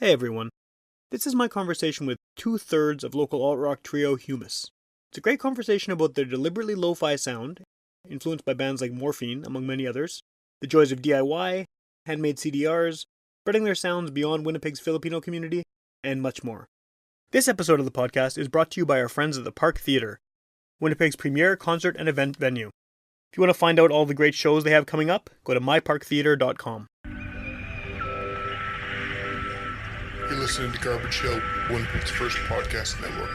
Hey everyone, this is my conversation with two-thirds of local alt-rock trio Humous. It's a great conversation about their deliberately lo-fi sound, influenced by bands like Morphine, among many others, the joys of DIY, handmade CDRs, spreading their sounds beyond Winnipeg's Filipino community, and much more. This episode of the podcast is brought to you by our friends at the Park Theatre, Winnipeg's premier concert and event venue. If you want to find out all the great shows they have coming up, go to myparktheatre.com. You're listening to Garbage Hill, Winnipeg's first podcast network.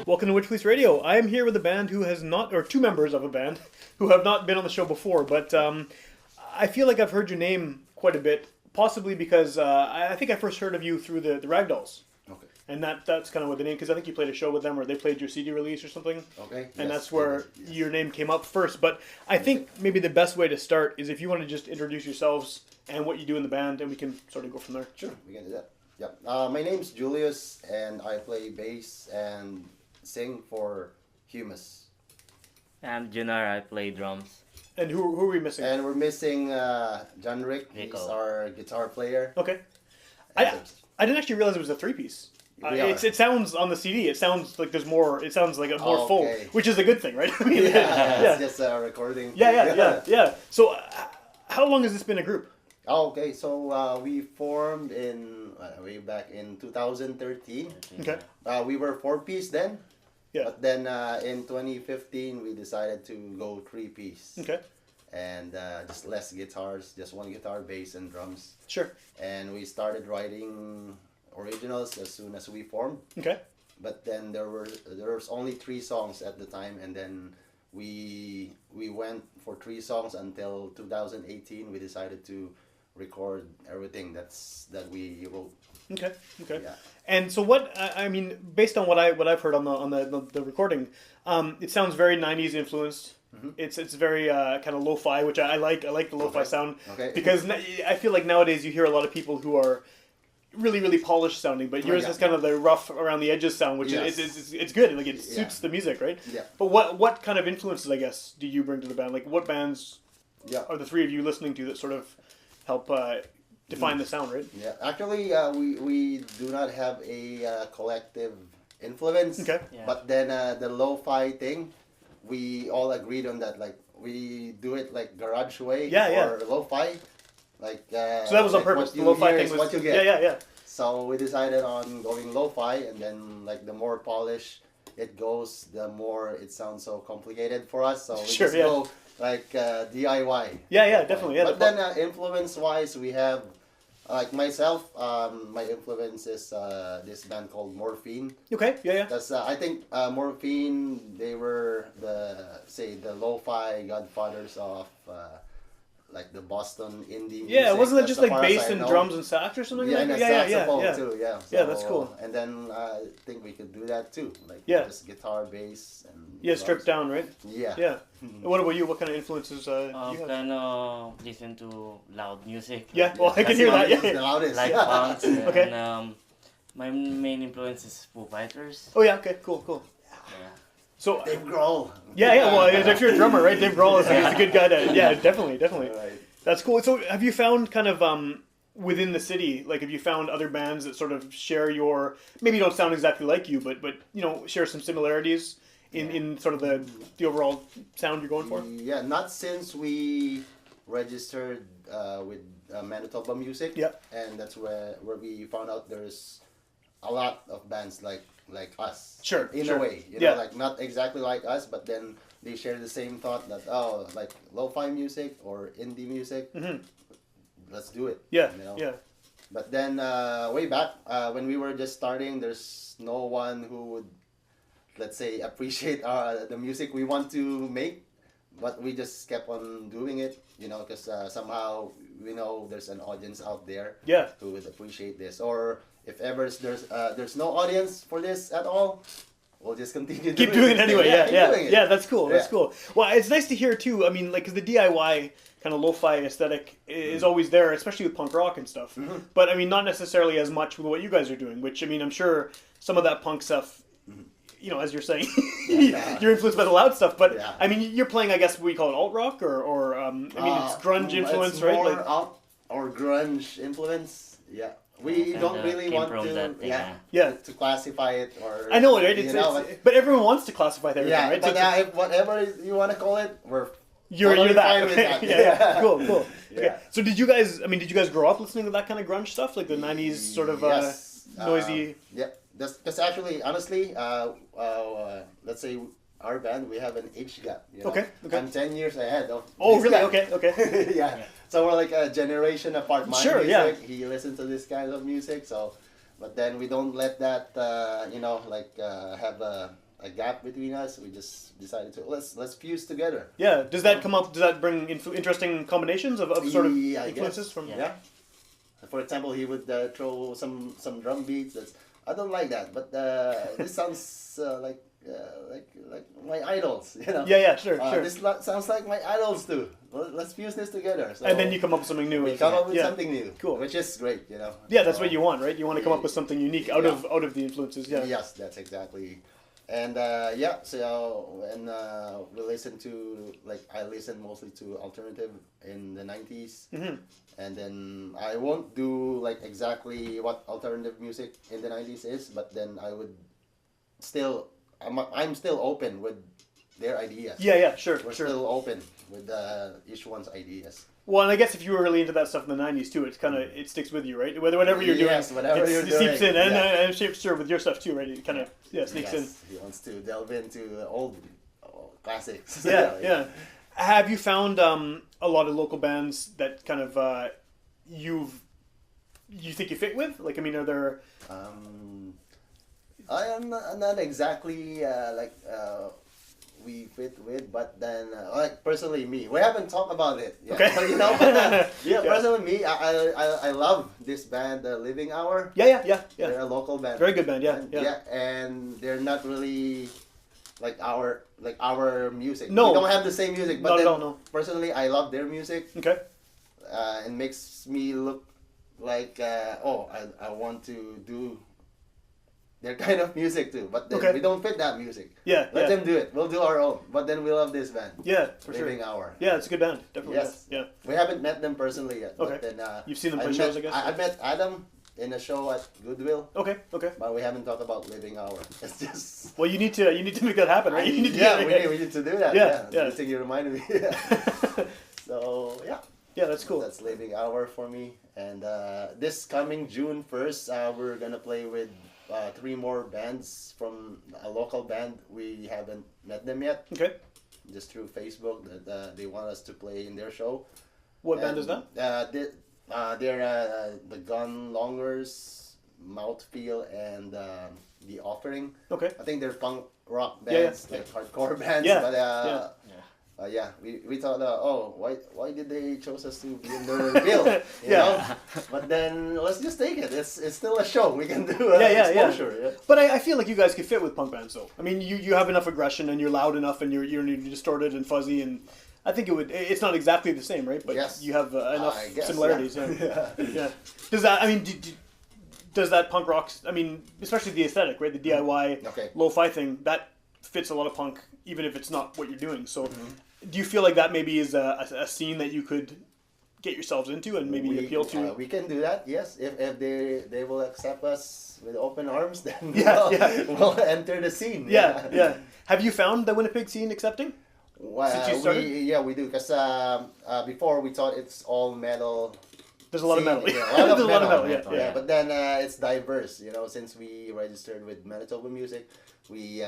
Welcome to Witch Police Radio. I am here with a band who has not, or two members of a band who have not been on the show before, but I feel like I've heard your name quite a bit, possibly because I think I first heard of you through the Ragdolls. Okay. And that's kind of what the name, because I think you played a show with them, or they played your CD release or something. Okay. And that's where your name came up first. But I think maybe the best way to start is if you want to just introduce yourselves and what you do in the band, and we can sort of go from there. Sure, we can do that. Yep. My name's Julius, and I play bass and sing for Humous. I'm Junar, I play drums. And who are we missing? And we're missing John Rick. He's Rico. our guitar player. Okay. I didn't actually realize it was a three-piece. It sounds on the CD. It sounds like there's more. It sounds like a more full, which is a good thing, right? I mean, It's just a recording. Yeah. So, how long has this been a group? Okay, so we formed in way back in 2013. Okay. We were 4-piece then. Yeah. But then in 2015 we decided to go 3-piece. Okay. And just less guitars, just one guitar, bass, and drums. Sure. And we started writing originals as soon as we formed. Okay. But then there was only 3 songs at the time, and then we went for 3 songs until 2018. We decided to record everything that we wrote. Okay. Yeah. And so what I mean, based on what I've heard on the recording, it sounds very 90s influenced. Mm-hmm. It's very kind of lo-fi, which I like. I like the lo-fi sound. Okay. Because I feel like nowadays you hear a lot of people who are really, really polished sounding, but yours is kind of the rough around the edges sound, which is it's good. Like it suits the music, right? Yeah. But what kind of influences, I guess, do you bring to the band? Like what bands are the three of you listening to that sort of help define the sound, right? Yeah. Actually, we do not have a collective influence. Okay. Yeah. But then the lo-fi thing, we all agreed on that. Like we do it like garage way or lo-fi. Like so that was on purpose. The lo-fi thing was what you get. Yeah. So we decided on going lo-fi, and then like the more polished it goes, the more it sounds so complicated for us. So we just go like DIY. Yeah, definitely. Yeah. But then influence-wise, we have like myself. My influence is this band called Morphine. Okay. Yeah. That's I think Morphine. They were the lo-fi godfathers of like the Boston indie music. Yeah, wasn't it That's just as like far as bass I and know. drums and sax or something? Yeah, like and that? saxophone too. Yeah. Yeah, that's cool. And then I think we could do that too. Like just guitar, bass, and stripped down, right? Yeah. Yeah. And what about you? What kind of influences you have? Kind of listen to loud music. Yeah, well, I can hear that. The Yeah. loudest. Like punks. Okay. And my main influence is Foo Fighters. Oh yeah. Okay. Cool. Yeah. So Dave Grohl. yeah. Well, if you're a drummer, right? Dave Grohl is a good guy to. Yeah, definitely. Right. That's cool. So have you found kind of within the city, like have you found other bands that sort of share your, maybe don't sound exactly like you, but share some similarities in sort of the overall sound you're going for? Yeah, not since we registered with Manitoba Music. Yeah. And that's where we found out there's a lot of bands like us. Sure. In a way, you know, like not exactly like us, but then they share the same thought that like lo-fi music or indie music. Mm-hmm. Let's do it. Yeah. You know? Yeah. But then way back when we were just starting, there's no one who would, let's say, appreciate the music we want to make. but we just kept on doing it, because somehow we know there's an audience out there Yeah. who would appreciate this. Or if ever there's no audience for this at all, we'll just continue Keep doing it anyway. Yeah. doing it. Yeah, that's cool. That's Yeah. cool. Well, it's nice to hear too. I mean, like, because the DIY kind of lo-fi aesthetic is always there, especially with punk rock and stuff. But I mean, not necessarily as much with what you guys are doing. Which I mean, I'm sure some of that punk stuff. As you're saying, you're influenced by the loud stuff. But Yeah. I mean, you're playing, I guess, what you call it alt rock, or I mean, it's grunge influence, it's right? more Like, alt or grunge influence. Yeah, we don't really came want from to. that thing, Yeah. To classify it or. I know, right? But everyone wants to classify everything, yeah, right? but So it's- if whatever you want to call it, You're totally that. fine with that. yeah. Cool. Okay. Yeah. So did you guys grow up listening to that kind of grunge stuff, like the '90s sort of Yes. noisy? Yeah, that's actually honestly, let's say our band, we have an age gap. Okay. I'm 10 years ahead of. Oh, this really? guy. Okay. yeah. So we're like a generation apart. My Sure, music, he listens to this kind of music. So, but then we don't let that have a gap between us. We just decided to let's fuse together. Yeah. Does that come up? Does that bring interesting combinations of sort of Yeah, I influences guess. from? Yeah. For example, he would throw some drum beats. I don't like that, but this sounds like my idols. Yeah. Sure. This sounds like my idols too. Let's fuse this together. So And then you come up with something new. we come up with Yeah. something new. Cool. Which is great. Yeah, that's what you want, right? You want to come up with something unique out of the influences. Yeah. Yes, that's exactly. And so when we listen to I listen mostly to alternative in the 90s. Mm-hmm. And then I won't do exactly what alternative music in the 90s is, but then I would I'm still open with their ideas. Yeah. Sure. We're Sure. still open with each one's ideas. Well, and I guess if you were really into that stuff in the '90s too, it's kind of it sticks with you, right? Whatever you're doing, Yes, whatever you're it seeps doing, in, and yeah. I'm sure with your stuff too, right? It kind of sneaks in. He wants to delve into old classics. Yeah. Have you found a lot of local bands that kind of you think you fit with? Like, I mean, are there? I am not exactly we fit with, but then personally me, we haven't talked about it yet. Okay. But, personally me, I love this band, Living Hour. Yeah. They're a local band. Very good band. And, Yeah. and they're not really like our music. No. We don't have the same music, but Not then at all, no. personally I love their music. Okay. It makes me look like I want to do their kind of music too, but then Okay. we don't fit that music. Yeah. Let them do it. We'll do our own. But then we love this band. Yeah, for Living sure. Hour. Yeah, it's a good band. Definitely. Yes. Yeah. We haven't met them personally yet. Okay. But then You've seen them play shows, I guess? I met Adam in a show at Goodwill, Okay. but we haven't talked about Living Hour. It's just. Well, you need to make that happen, right? You need to we need to do that. Yeah. Good thing you reminded me. So yeah. Yeah, that's cool. That's Living Hour for me. And this coming June 1st, we're gonna play with 3 more bands from a local band. We haven't met them yet. Okay. Just through Facebook that they want us to play in their show. What band is that? They're the Gun Longers, Mouthfeel, and The Offering. Okay. I think they're punk rock Yeah, bands, like hardcore bands. Yeah, But we thought, why did they chose us to be in their bill? You know? But then let's just take it. It's still a show. We can do exposure. Yeah. But I feel like you guys could fit with punk bands, though. I mean, you have enough aggression, and you're loud enough, and you're distorted and fuzzy, and I think it would. It's not exactly the same, right? But Yes. you have enough I guess, similarities. yeah. Yeah. Does that? I mean, does that punk rock? I mean, especially the aesthetic, right? The DIY Okay. lo-fi thing that fits a lot of punk, even if it's not what you're doing. So, do you feel like that maybe is a scene that you could get yourselves into and maybe appeal to? We can do that. Yes, if they will accept us with open arms, then we'll enter the scene. Yeah. Have you found the Winnipeg scene accepting? Since you started? We do, because before we thought it's all metal. There's a lot of metal. Yeah, There's a lot of metal. Yeah. But then it's diverse. Since we registered with Manitoba Music, we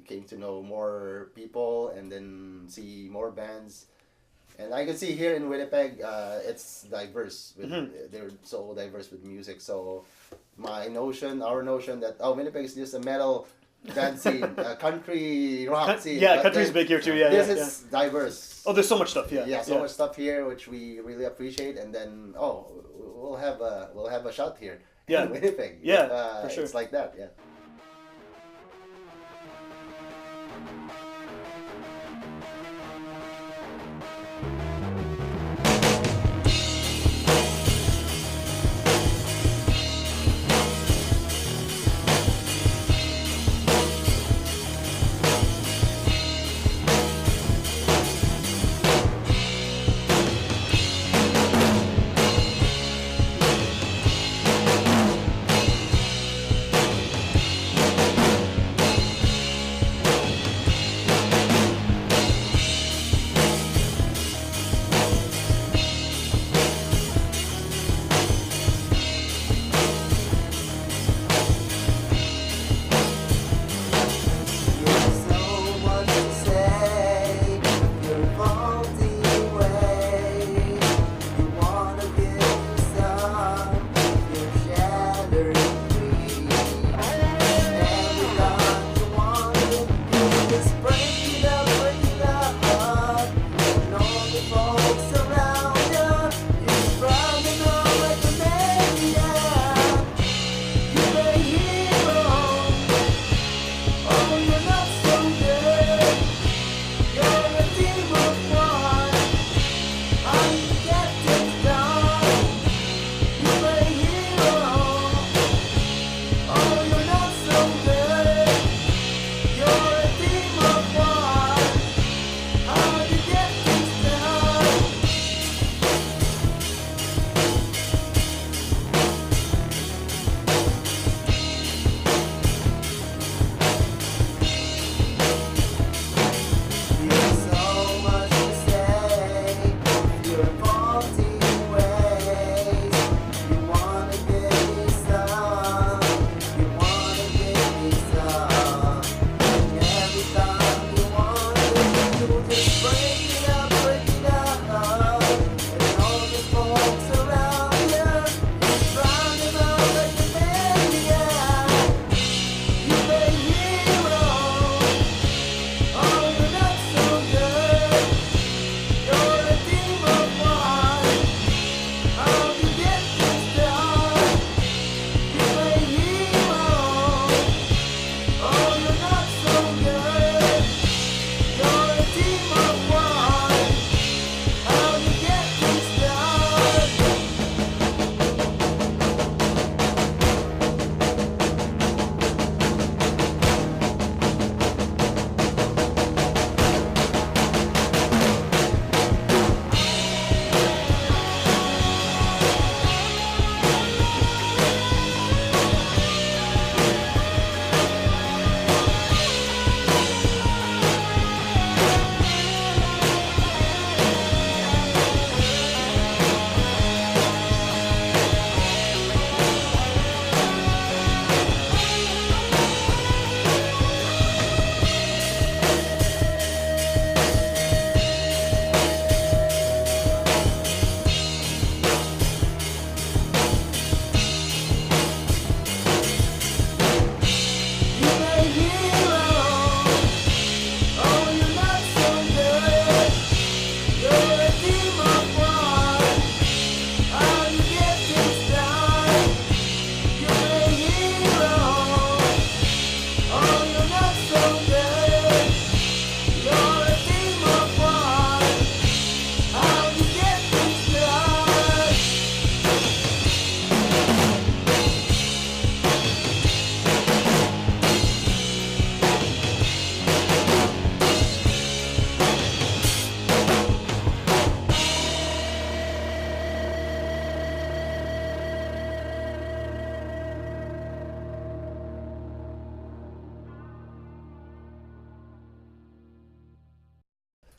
came to know more people and then see more bands. And I can see here in Winnipeg, it's diverse. They're so diverse with music. So our notion that Winnipeg is just a metal band scene, country rock scene. Yeah, But country's then big here too. Yeah, this yeah, is diverse. Oh, there's so much stuff. Yeah, Yeah, so much stuff here which we really appreciate, and then we'll have a shot here Yeah. in Winnipeg. Yeah, for sure. It's like that. Yeah.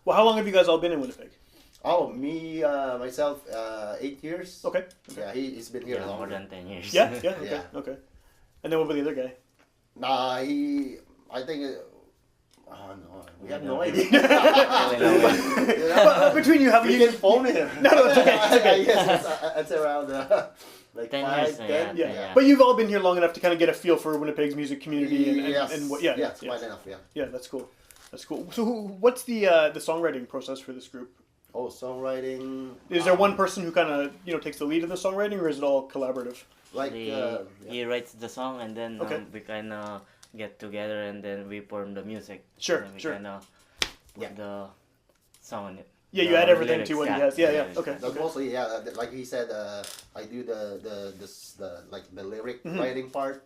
Well, how long have you guys all been in Winnipeg? Oh, me, myself, 8 years. Okay. Yeah, he's been here Yeah, more longer. than 10 years. Yeah, yeah, okay, Yeah. okay. And then what about the other guy? Nah, I think, oh no, we have no don't idea. Between you, have We you? can phone him. No, it's okay. It's okay. Yes, it's around like 10 5, years, 10. Yeah. Yeah. But you've all been here long enough to kind of get a feel for Winnipeg's music community Yes. and what. Yeah, it's quite enough. Yeah. Yeah, that's cool. That's cool. So, what's the songwriting process for this group? Oh, songwriting. Is there one person who kind of takes the lead in the songwriting, or is it all collaborative? Like He writes the song, and then Okay. we kind of get together, and then we form the music. Sure, And then we sure. kind of put the song on it. Yeah, you The add everything lyrics, to what he has. Yeah. Okay. But mostly, like he said, I do the lyric Mm-hmm. writing part,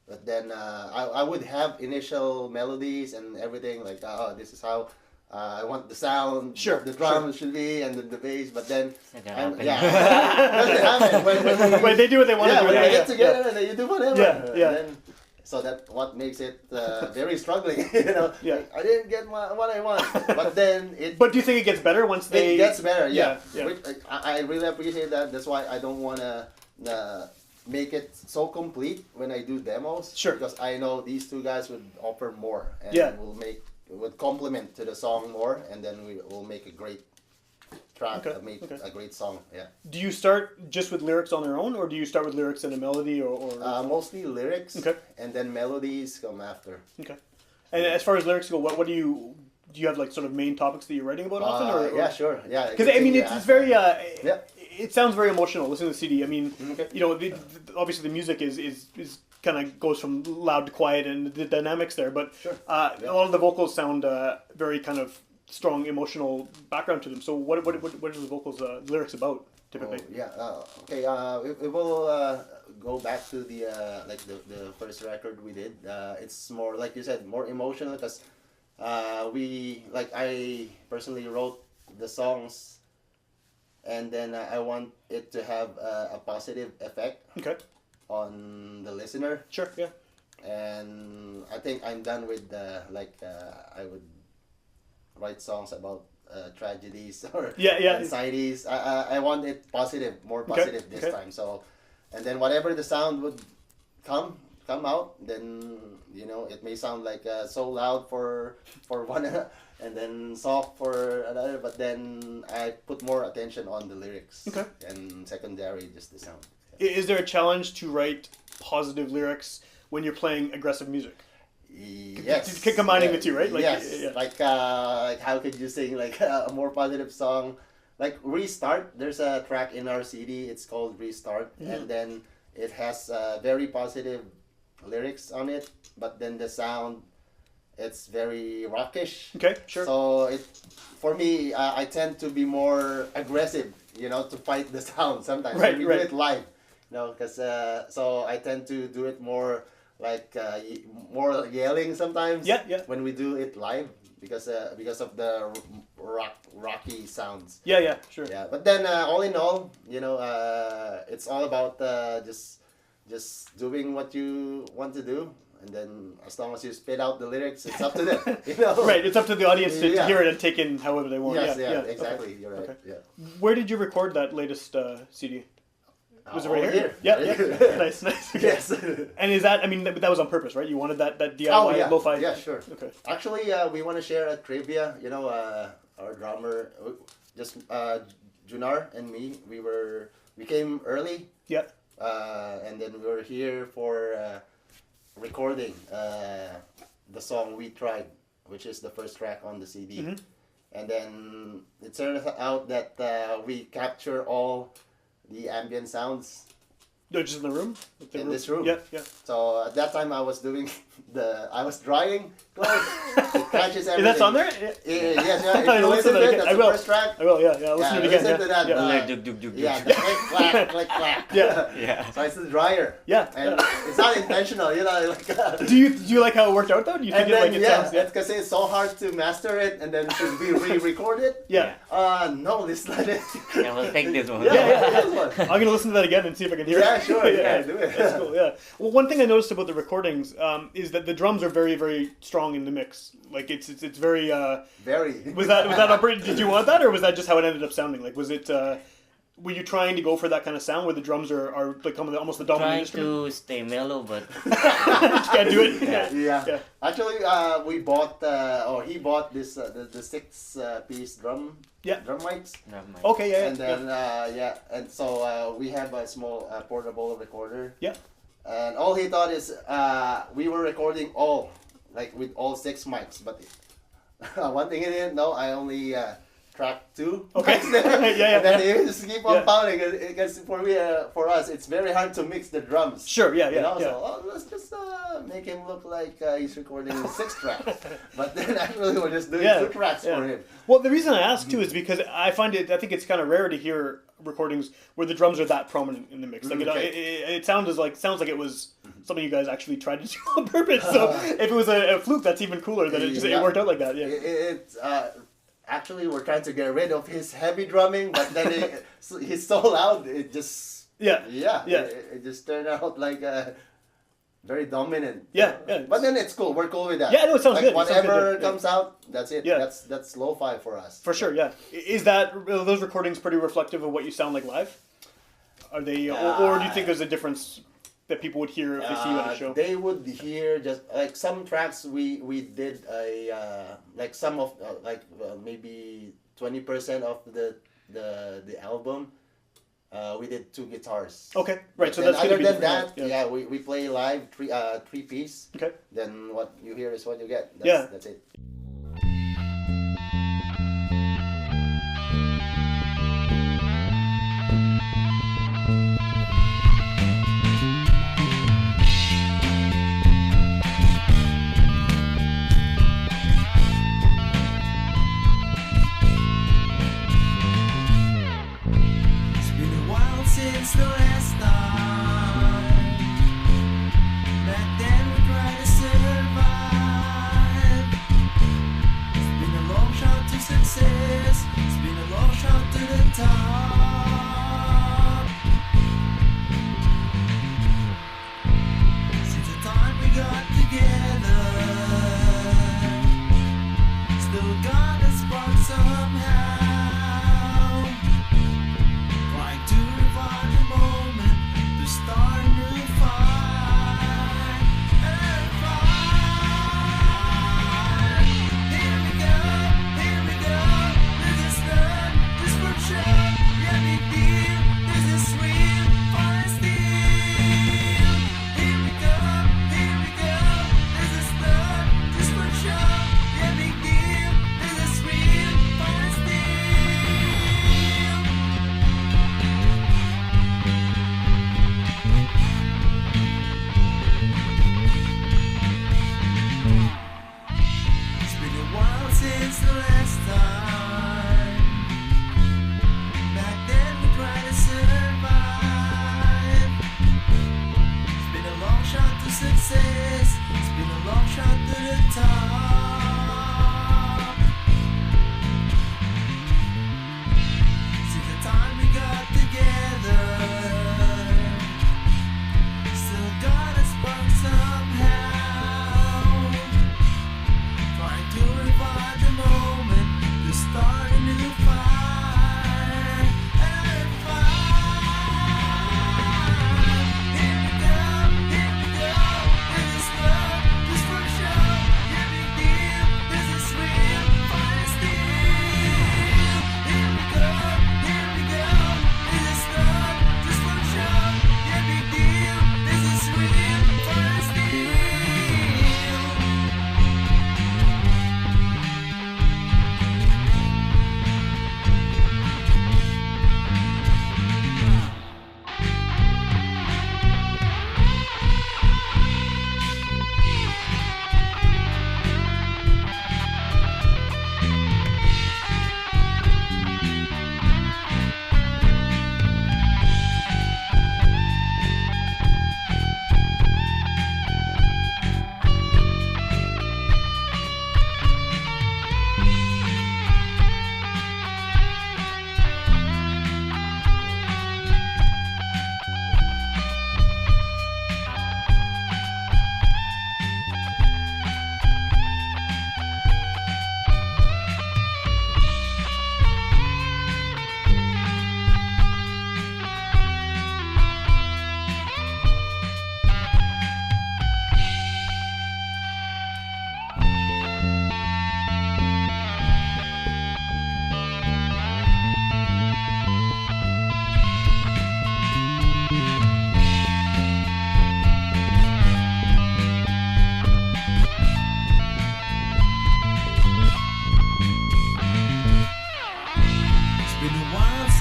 but then I would have initial melodies and everything like this is how I want the sound, Sure, the drums should be, and the bass. But then, It can happen. doesn't happen When they do what they want to do. when Yeah, they get together and then you do whatever. Yeah. And then, so that what makes it very struggling, you know. Yeah. Like, I didn't get what I want, but then it. But do you think it gets better once they? It gets better, yeah. Yeah. Which, I really appreciate that. That's why I don't want to make it so complete when I do demos. Sure. Because I know these two guys would offer more and Yeah. would complement to the song more, and then we will make a great track, Okay, make okay. a great song. Yeah. Do you start just with lyrics on their own, or do you start with lyrics and a melody, or? Mostly lyrics, Okay. and then melodies come after. Okay. And as far as lyrics go, what do you have like sort of main topics that you're writing about often, or? Yeah, sure. Yeah. Because I mean, it's very. Yeah. It sounds very emotional. Listening to the CD. I mean, Okay. obviously the music is kind of goes from loud to quiet and the dynamics there, but Sure. a lot of the vocals sound very kind of strong emotional background to them. So what are the vocals lyrics about typically? Oh, yeah. Okay. We will go back to the the first record we did. It's more like you said, more emotional because I personally wrote the songs, and then I want it to have a positive effect Okay. on the listener. Sure. Yeah. And I think I'm done with I would write songs about tragedies or Yeah. anxieties. I want it positive, more Okay, positive this okay. time. So, and then whatever the sound would come out, then it may sound like so loud for one, and then soft for another. But then I put more attention on the lyrics. Okay. And secondary just the sound. Is there a challenge to write positive lyrics when you're playing aggressive music? Yes. Combining the two, right? Like, yes. yeah. Like how could you sing like a more positive song? Like Restart. There's a track in our CD. It's called Restart, and then it has very positive lyrics on it. But then the sound, it's very rockish. Okay. Sure. So for me, I tend to be more aggressive. To fight the sound sometimes. Right, When we right. do it live. Because so I tend to do it more like more yelling sometimes. Yeah. When we do it live because of the rocky sounds. Yeah. Sure. Yeah, but then all in all, it's all about just doing what you want to do, and then as long as you spit out the lyrics, it's up to them. Right. It's up to the audience to Yeah. hear it and take in however they want. Yes, Yeah. exactly. Okay. You're right. Okay. Yeah. Where did you record that latest CD? Was it right Over here? here. Yeah. Nice. Okay. Yes. And is that? I mean, that was on purpose, right? You wanted that DIY Oh yeah. lo-fi. Yeah, sure. Okay. Actually, we want to share a trivia. Our drummer, Junar and me, we came early. Yeah. And then we were here for recording the song We Tried, which is the first track on the CD. Mhm. And then it turns out that we capture all the ambient sounds No, just in the room. Like the in this room. Yeah. So at that time I was doing I was drying clothes. It catches everything. Is that on there? Yes, yeah. If I you listen listen to to that it, again. that's I the will. first track. I will. Yeah. Listen to it again. Listen to that. Yeah. Yeah, the click, clack, click, clack. Yeah. Yeah. So it's the dryer. Yeah. And it's not intentional, like. Do you like how it worked out though? Do you think And then, it sounds? Yeah. because it's so hard to master it, and then should we re-record it? Yeah. No, this is not it. Yeah, we'll take this one. This one. I'm gonna listen to that again and see if I can hear Yeah, it. sure. Yeah, do it. That's cool. Yeah. Well, one thing I noticed about the recordings is that the drums are very, very strong in the mix. Like it's very. Very. Was that on purpose? Did you want that, or was that just how it ended up sounding? Like, was it? were you trying to go for that kind of sound where the drums are becoming almost the dominant Trying instrument? to stay mellow, but Just can't do it. Yeah. Actually, we bought he bought this the 6-piece drum mics. drum mic. Okay, yeah. And then and so we have a small portable recorder. Yeah. And all he thought is we were recording with all 6 mics, but one thing he didn't know, I only track 2. Okay. And then he just keep on pounding because for us it's very hard to mix the drums. Sure, yeah. So let's just make him look like he's recording 6 tracks. But then actually we're just doing 2 tracks for him. Well, the reason I ask too is because I think it's kind of rare to hear recordings where the drums are that prominent in the mix. Like it sounds like it was something you guys actually tried to do on purpose. So if it was a fluke, that's even cooler that it worked out like that. Yeah. Actually, we're trying to get rid of his heavy drumming, but then he's so loud, it just it just turned out like very dominant. Yeah. But then it's cool. We're cool with that. Yeah, no, it sounds good. Whatever comes out, that's it. Yeah. That's lo-fi for us. For sure, yeah. Are those recordings pretty reflective of what you sound like live? Are they, or do you think there's a difference that people would hear if they see you at a show? They would hear just like some tracks we did like some of maybe 20% of the album. We did 2 guitars. Okay, right. But So then that's gonna other be than different, that, we play live 3-piece. Okay. Then what you hear is what you get. That's it. Since the last time, back then we tried to survive. It's been a long shot to success. It's been a long shot to the top. Since the time we got together, still got a spark somehow. Start a new fight and fight. Here we go, let us run, just for sure. Yeah,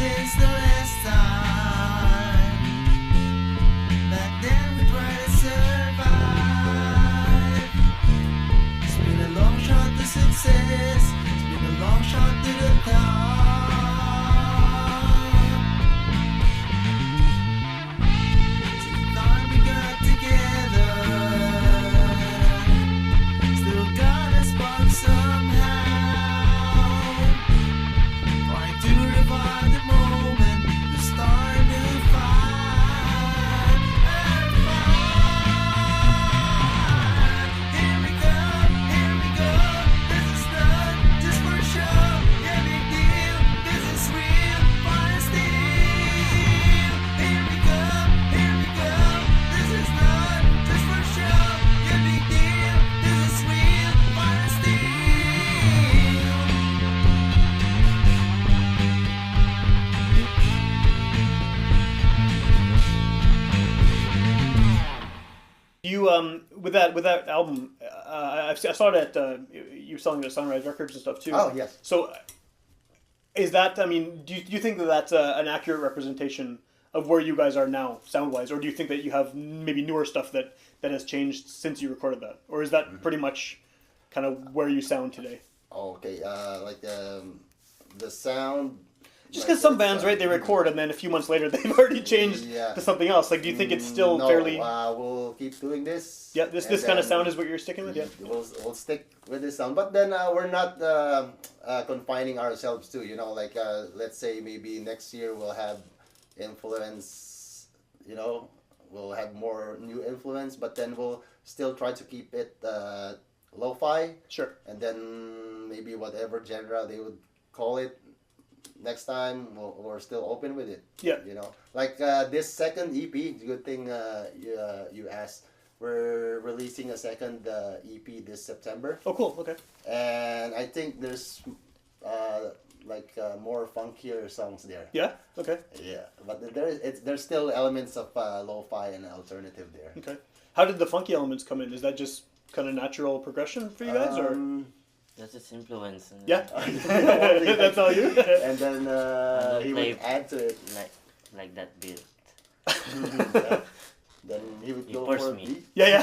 since the last time. Back then we tried to survive. It's been a long shot to success. It's been a long shot to the top. Since the time we got together, still got a spark somehow. Trying to revive the moment, to start a new fight. Here we go, here we go. This is not just for show. Yeah, big deal. This is real. Fire steel. Here we go, here we go. This is not just for show. Yeah, big deal. This is real. Fire steel. You with that album, I saw it at you were selling it at Sunrise Records and stuff too. Oh, yes. So, is that? I mean, do you think that that's an accurate representation of where you guys are now, sound wise, or do you think that you have maybe newer stuff that has changed since you recorded that, or is that pretty much kind of where you sound today? Okay, like the sound. Just like, because some it's, bands, right, they record and then a few months later they've already changed Yeah. to something else. Like, do you think it's still no, fairly? we'll keep doing this. Yeah, this and kind of then sound is what you're sticking with. Yeah. We'll stick with this sound, but then we're not confining ourselves to, you know, like let's say maybe next year we'll have influence, you know, we'll have more new influence, but then we'll still try to keep it lo-fi, Sure. and then maybe whatever genre they would call it next time, we're still open with it. Yeah. You know, like this second EP, good thing you asked. We're releasing a second EP this September, Oh, cool. Okay. and I think there's more funkier songs there. Yeah. Okay. Yeah, but there's still elements of lo-fi and alternative there. Okay. How did the funky elements come in? Is that just kind of natural progression for you guys, or? That's its influence. And Yeah. Only That's all you. And then he would add to it. like that beat. Yeah. Then he would He go forced for a me. beat. Yeah.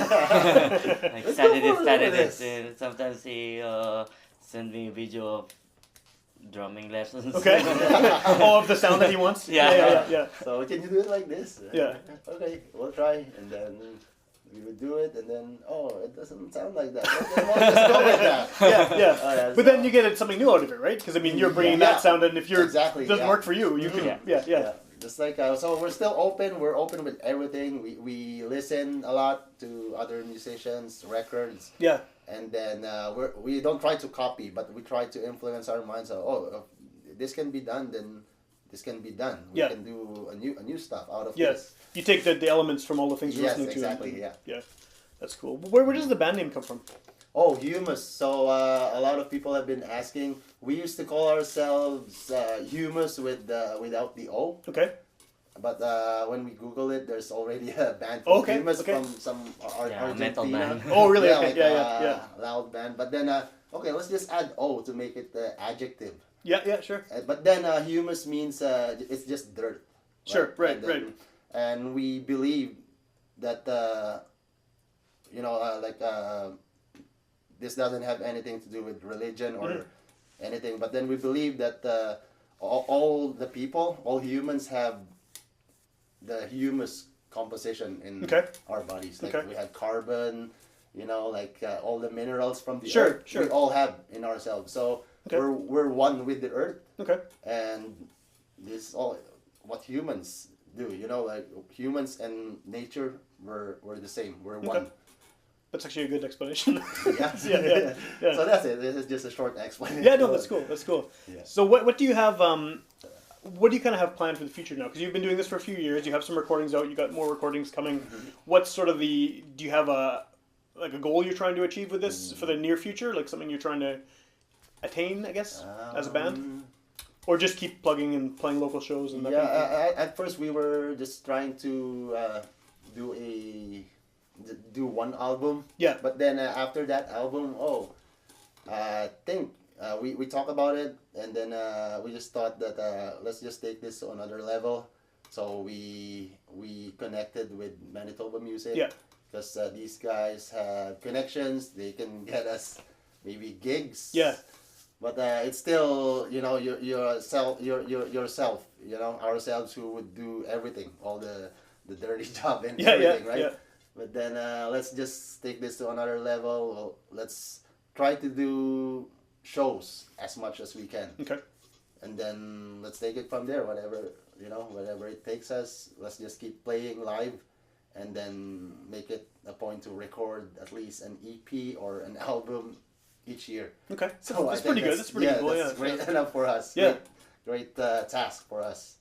Like Let's started go it, for started this. it, and sometimes he send me a video of drumming lessons. Okay. Oh, of the sound that he wants. Yeah. Yeah. So can you do it like this? Yeah. Okay, we'll try. And then we would do it, and then it doesn't sound like that. Okay, well, let's go with that. Yeah. Oh, yeah, But then you get something new out of it, right? Because I mean, you're bringing Yeah. that sound, and if you're Exactly, it doesn't yeah. work for you, you can. Yeah. Yeah. Just like so, we're still open. We're open with everything. We listen a lot to other musicians, records, Yeah. and then we don't try to copy, but we try to influence our minds. If this can be done, then this can be done. We Yeah. can do a new stuff out of Yeah. this. You take the elements from all the things you're Yes, listening exactly, to. yeah. Yeah. That's cool. Where does the band name come from? Oh, Humous. So a lot of people have been asking. We used to call ourselves Humous without the O. Okay. But when we Google it, there's already a band called Okay, Humous okay. from some Yeah, metal Argentina. band. Oh, really? Yeah, Okay. like Yeah. loud band. But then okay, let's just add O to make it adjective. Yeah. Sure. But then humus means it's just dirt. Sure, right, And then- And we believe that this doesn't have anything to do with religion or anything. But then we believe that all the people, all humans have the humus composition in Okay. our bodies. Like Okay. we have carbon, all the minerals from the Sure, earth. sure. We all have in ourselves. So Okay. we're one with the earth, Okay. and this is all what humans do. Like humans and nature, we're the same. We're one. That's actually a good explanation. Yeah. Yeah. So that's it. This is just a short explanation. Yeah, no, that's cool. That's cool. Yeah. So what do you have? What do you kind of have planned for the future now? Because you've been doing this for a few years. You have some recordings out. You got more recordings coming. What's sort of the? Do you have a goal you're trying to achieve with this for the near future? Like something you're trying to attain, I guess, as a band, or just keep plugging and playing local shows and that kind of thing? At first we were just trying to do one album. Yeah. But then after that album, I think we talk about it. and then we just thought that let's just take this to another level. So we connected with Manitoba Music. Yeah. Because these guys have connections, they can get us maybe gigs. Yeah. But it's still, you know, yourself, you know, ourselves who would do everything, all the dirty job and everything, right? Yeah. But then let's just take this to another level. Well, let's try to do shows as much as we can. Okay. And then let's take it from there, whatever it takes us. Let's just keep playing live, and then make it a point to record at least an EP or an album each year. Okay. So That's pretty good. That's pretty cool. That's great enough for us. Yeah. Great task for us.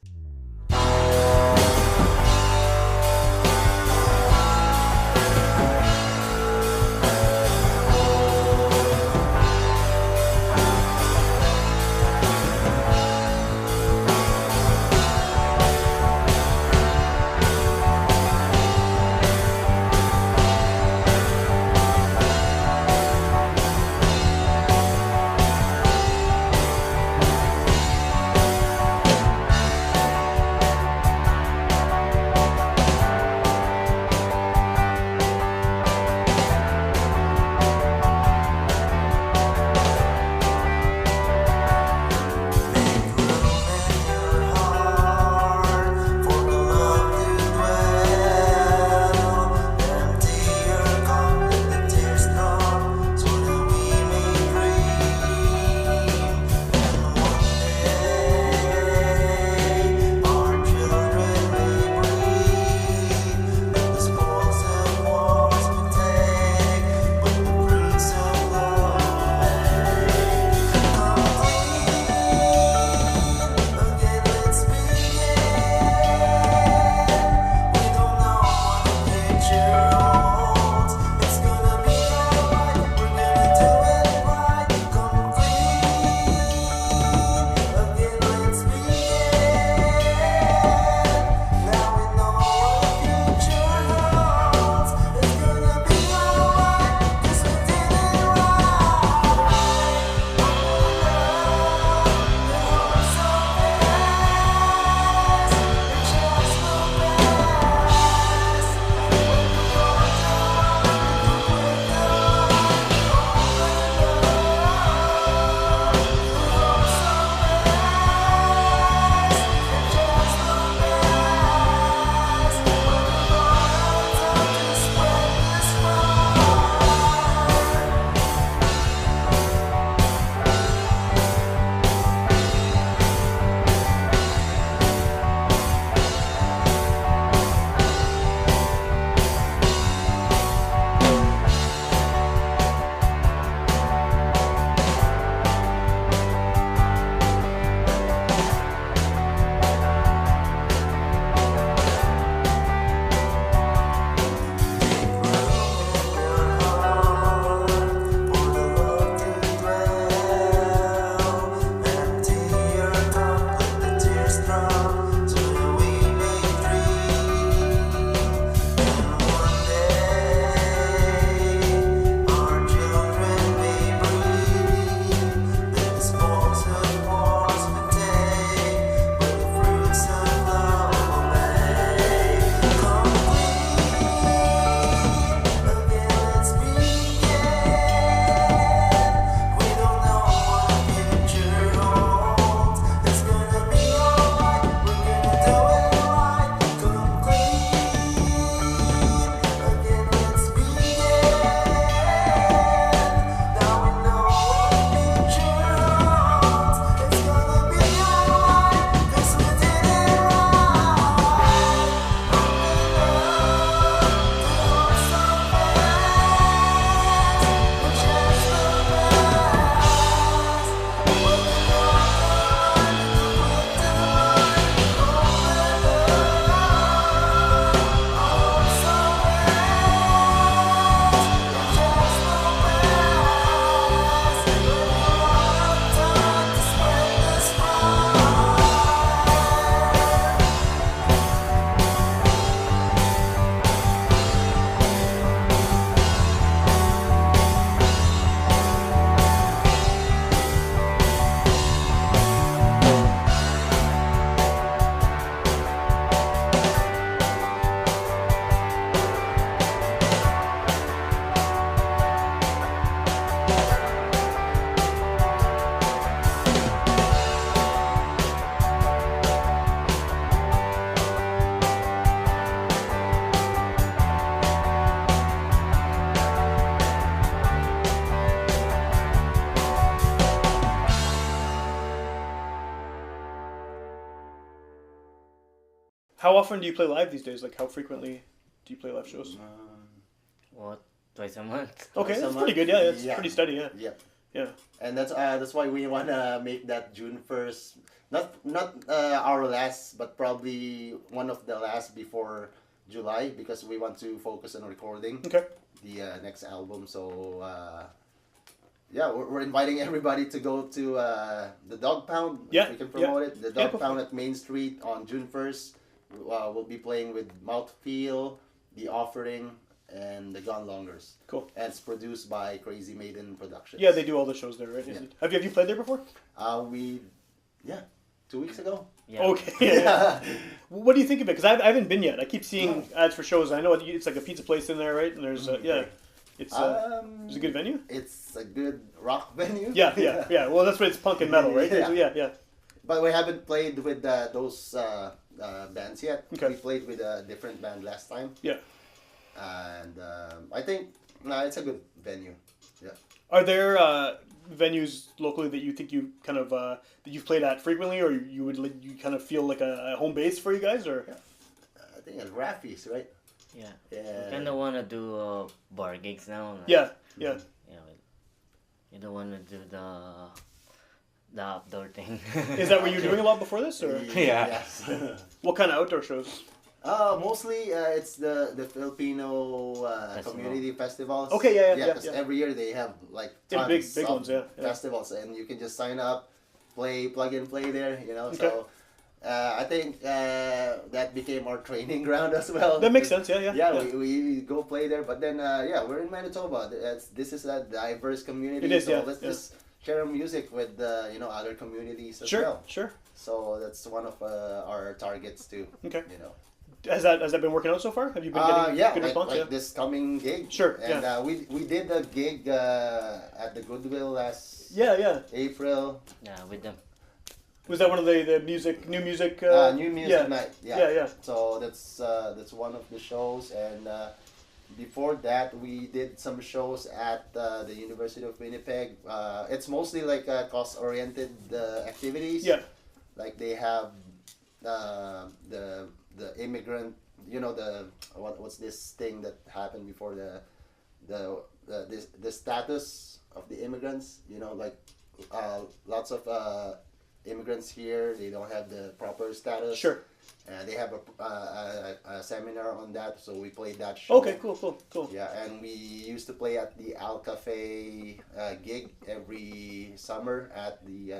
How often do you play live these days? Like, how frequently do you play live shows? What? Twice a month? Okay, Twice a that's pretty month? good. Yeah, that's Yeah. pretty steady. Yeah, Yeah. yeah. And that's why we wanna make that June 1st, not our last, but probably one of the last before July, because we want to focus on recording Okay. the next album. So yeah, we're inviting everybody to go to the Dog Pound. If Yeah, we can promote it. The Dog Yeah, Pound at Main Street on June 1st. We'll be playing with Mouthfeel, The Offering, and the Gone Longers. Cool. And it's produced by Crazy Maiden Productions. Yeah, they do all the shows there, right? Is Yeah. it- Have you played there before? Yeah, 2 weeks ago. Yeah. Okay. Yeah. What do you think of it? Because I haven't been yet. I keep seeing ads for shows. I know it's like a pizza place in there, right? And there's yeah, it's a good venue. It's a good rock venue. Yeah. Well, that's what it's punk and metal, right? Yeah. Yeah. But we haven't played with those bands yet. Okay. We played with a different band last time. Yeah. And I think it's a good venue. Yeah. Are there venues locally that you think you kind of that you've played at frequently, or you kind of feel like a home base for you guys, or? I think it's Raffi's, right? Yeah. Yeah. I kind of want to do bar gigs now. Like, Yeah. Yeah. You don't want to do the outdoor thing. Is that what you were doing a lot before this, or Yeah. Yes. what kind of outdoor shows? Mostly it's the Filipino community festivals. Okay, yeah. Because every year they have like Yeah, tons big of ones, yeah. festivals, and you can just sign up, plug and play there. Okay. So I think that became our training ground as well. That makes sense. Yeah. Yeah, we go play there, but then we're in Manitoba. This is a diverse community. It is, so yeah, let's yeah. just share music with other communities as Sure. well. Sure. So that's one of our targets too. Okay. You know. Has that been working out so far? Have you been getting good response? like this coming gig. Sure, And we did a gig at the Goodwill last Yeah. April. Yeah, with them. Was that one of the new music? New music night. Yeah. So that's one of the shows, and before that we did some shows at the University of Winnipeg. It's mostly like cost-oriented activities. Yeah. Like they have the immigrant, what's this thing that happened before the status of the immigrants, like lots of immigrants here, they don't have the proper status. Sure. They have a seminar on that, so we played that show. Okay. Cool. Yeah, and we used to play at the Al Cafe gig every summer at the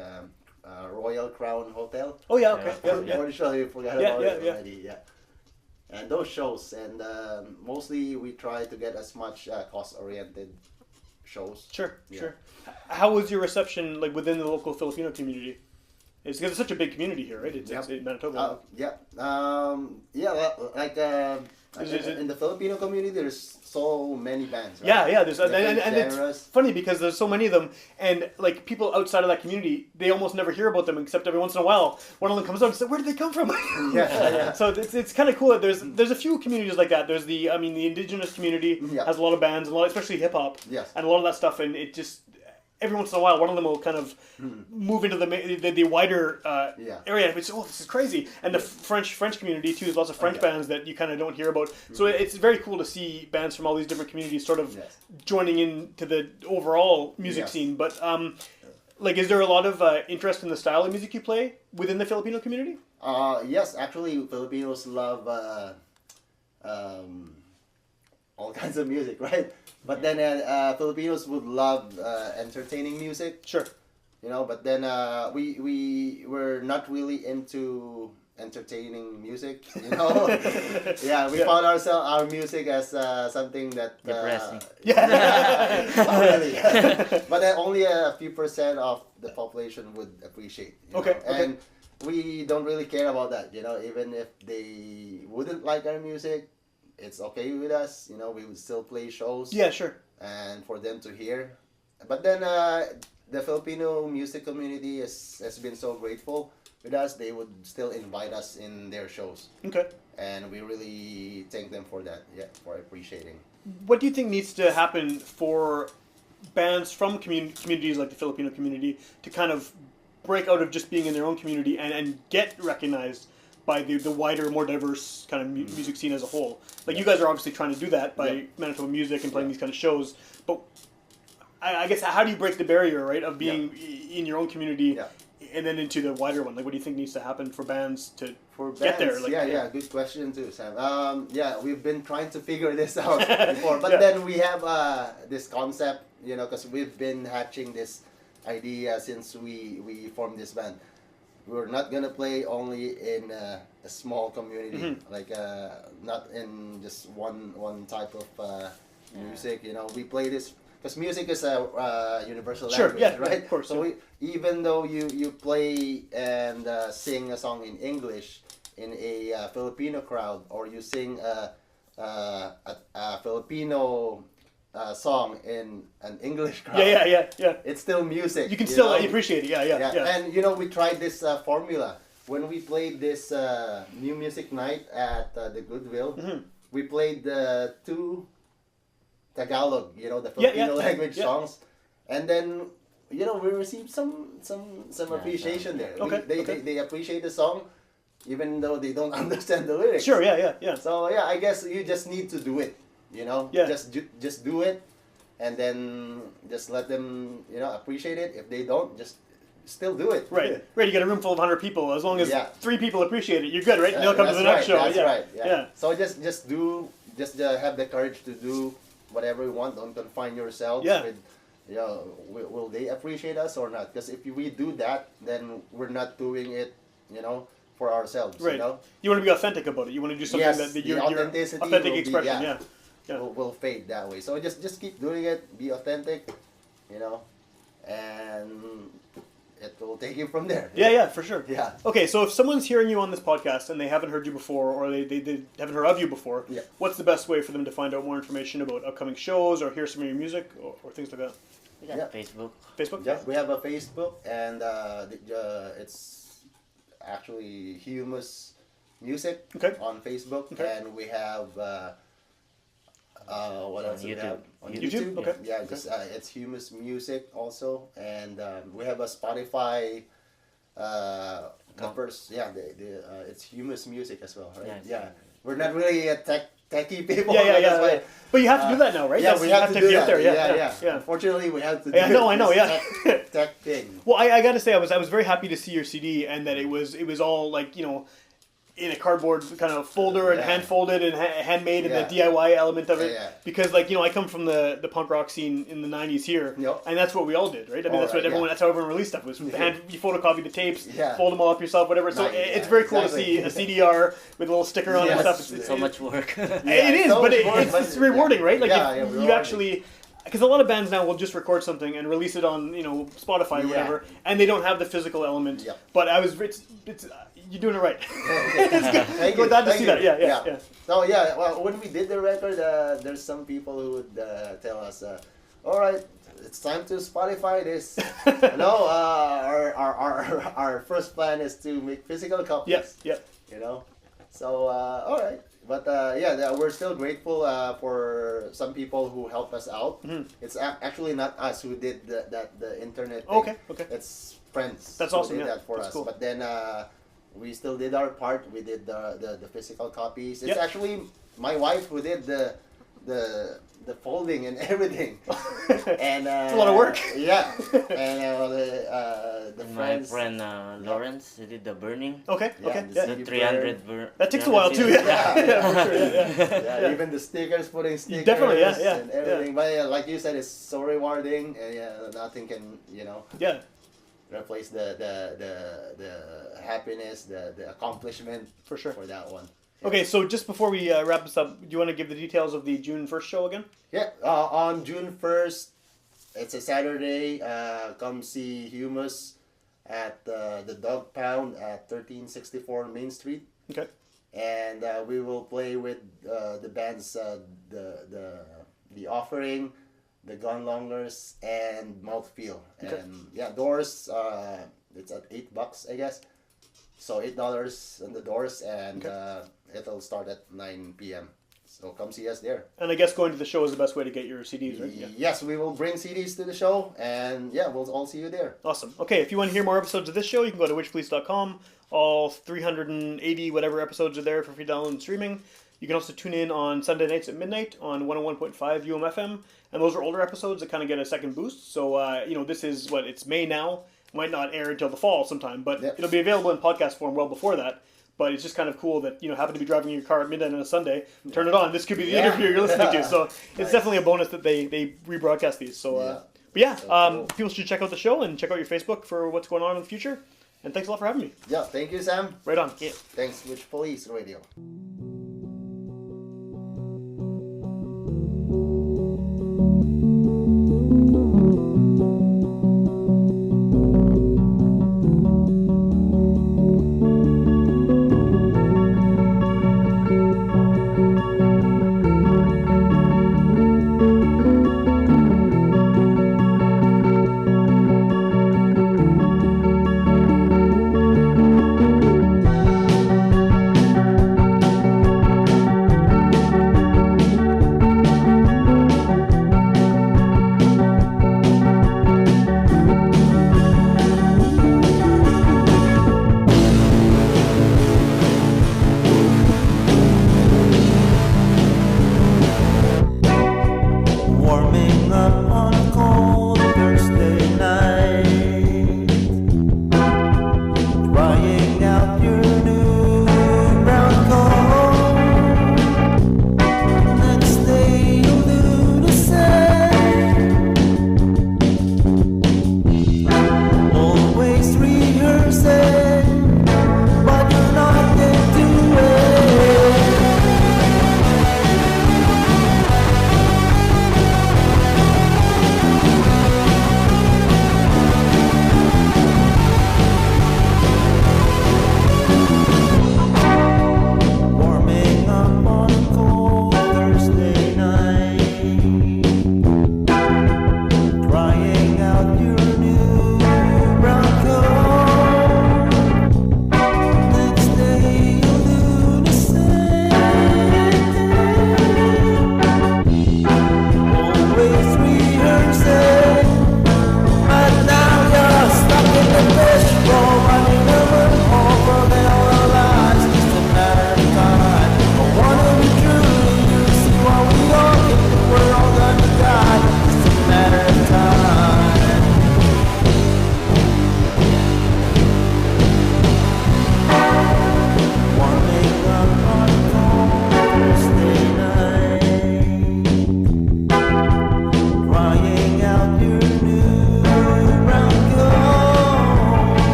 Royal Crown Hotel. Oh yeah. Okay. Yeah. Yeah. Pretty sure you forgot Yeah, about it yeah. already. Yeah. And those shows, and mostly we try to get as much cost-oriented shows. Sure. Yeah. Sure. How was your reception like within the local Filipino community? It's because it's such a big community here, right? It's in Manitoba. Is it- In the Filipino community, there's so many bands. Right? Yeah. There's and it's genres. funny because there's so many of them, and like people outside of that community, they almost never hear about them except every once in a while one of them comes out and says, "Where did they come from?" Yeah. So it's kind of cool that there's a few communities like that. There's the indigenous community Yeah. has a lot of bands, and especially hip hop, Yes. and a lot of that stuff, and it just every once in a while one of them will kind of move into the wider Yeah. area. It's this is crazy, and the French community too. There's lots of French Okay. bands that you kind of don't hear about. So it's very cool to see bands from all these different communities sort of Yes. joining into the overall music Yes. scene. But is there a lot of interest in the style of music you play within the Filipino community? Yes, actually, Filipinos love all kinds of music, right? But then Filipinos would love entertaining music, Sure. But then we were not really into entertaining music, Yeah, we found our music as something that Depressing. not really. But then only a few % of the population would appreciate. Okay, And we don't really care about that, even if they wouldn't like our music, it's okay with us, we would still play shows. Yeah, sure. And for them to hear. But then the Filipino music community has been so grateful with us, they would still invite us in their shows. Okay. And we really thank them for that, for appreciating. What do you think needs to happen for bands from communities like the Filipino community to kind of break out of just being in their own community and get recognized by the wider, more diverse kind of music scene as a whole. Like you guys are obviously trying to do that by Manitoba Music and playing these kind of shows, but I guess how do you break the barrier, right, of being in your own community and then into the wider one? Like, what do you think needs to happen for bands to get there? Like, good question too, Sam. We've been trying to figure this out before, but then we have this concept, because we've been hatching this idea since we formed this band. We're not gonna play only in a small community, like not in just one type of music. We play this because music is a universal language, right? Of course. So even though you play and sing a song in English in a Filipino crowd, or you sing a Filipino song in an English crowd, it's still music. You can still appreciate it. Yeah. And we tried this formula when we played this new music night at the Goodwill. We played the two Tagalog, the Filipino language songs, and then we received some appreciation there. They appreciate the song, even though they don't understand the lyrics. Sure, yeah. So I guess you just need to do it. Just do it, and then just let them appreciate it. If they don't, just still do it. Right. You got a room full of 100 people. As long as 3 people appreciate it, you're good, right? And they'll come to the next show. That's right. Yeah. So just have the courage to do whatever you want. Don't confine yourselves with, will they appreciate us or not? Because if we do that, then we're not doing it, for ourselves. Right. You want to be authentic about it. You want to do something that your authentic expression. Will fade that way. So just keep doing it. Be authentic, and it will take you from there. Yeah, for sure. Yeah. Okay, so if someone's hearing you on this podcast and they haven't heard you before, or they haven't heard of you before, what's the best way for them to find out more information about upcoming shows or hear some of your music or things like that? We got Facebook. Facebook? Yeah, we have a Facebook, and it's actually Humous Music on Facebook, and we have what else? YouTube. We have on YouTube? Okay. Yeah, just it's Humous Music also, and we have a Spotify. The first, it's Humous Music as well, right? Yeah, we're not really a techie people. That's why. But you have to do that now, right? Yeah, we have to do get that. there. Yeah. Unfortunately, we have to. I know. Tech thing. Well, I got to say, I was very happy to see your CD, and that it was all like in a cardboard kind of folder and hand folded and handmade and the DIY element of it. Because I come from the punk rock scene in the 90s here, and that's what we all did, right? I mean, that's how everyone released stuff was. You photocopy the tapes, fold them all up yourself, whatever. So it's very cool to see a CDR with a little sticker on it and stuff. It's so much work. It is, but it's rewarding, right? Like you actually. Because a lot of bands now will just record something and release it on Spotify or whatever, and they don't have the physical element. But you're doing it right. Thank you. Glad to see that. Yeah. So well, when we did the record, there's some people who would tell us, "All right, it's time to Spotify this." Our first plan is to make physical copies. So all right. But we're still grateful for some people who helped us out. It's actually not us who did the internet thing. Okay. It's friends. That's who awesome. did that for us. Cool. But then we still did our part. We did the physical copies. It's actually my wife who did the folding and everything. And it's a lot of work. Yeah. And the My friends. friend Lawrence, he did the burning. Okay. The 300 That takes a while too. Even the stickers, putting stickers. Definitely, and everything. But like you said, it's so rewarding, and nothing can replace the happiness, the accomplishment for sure for that one. Okay, so just before we wrap this up, do you want to give the details of the June 1st show again? Yeah, on June 1st, it's a Saturday. Come see Humous at the Dog Pound at 1364 Main Street. Okay. And we will play with the bands the Offering, the Gunlongers, and Mouthfeel. Okay. And doors, it's at $8, I guess. So $8 on the doors, and it'll start at 9 p.m. So come see us there. And I guess going to the show is the best way to get your CDs, right? Yeah. Yes, we will bring CDs to the show, and yeah, we'll all see you there. Awesome. Okay, if you want to hear more episodes of this show, you can go to witchpolice.com. All 380 whatever episodes are there for free download and streaming. You can also tune in on Sunday nights at midnight on 101.5 UMFM, and those are older episodes that kind of get a second boost. So, this is it's May now. Might not air until the fall sometime, but Yep. it'll be available in podcast form well before that. But it's just kind of cool that, happen to be driving your car at midnight on a Sunday, turn it on, this could be the interview you're listening to. So it's definitely a bonus that they rebroadcast these. So, Cool. people should check out the show and check out your Facebook for what's going on in the future. And thanks a lot for having me. Yeah, thank you, Sam. Right on. Yeah. Thanks, Witch Police Radio.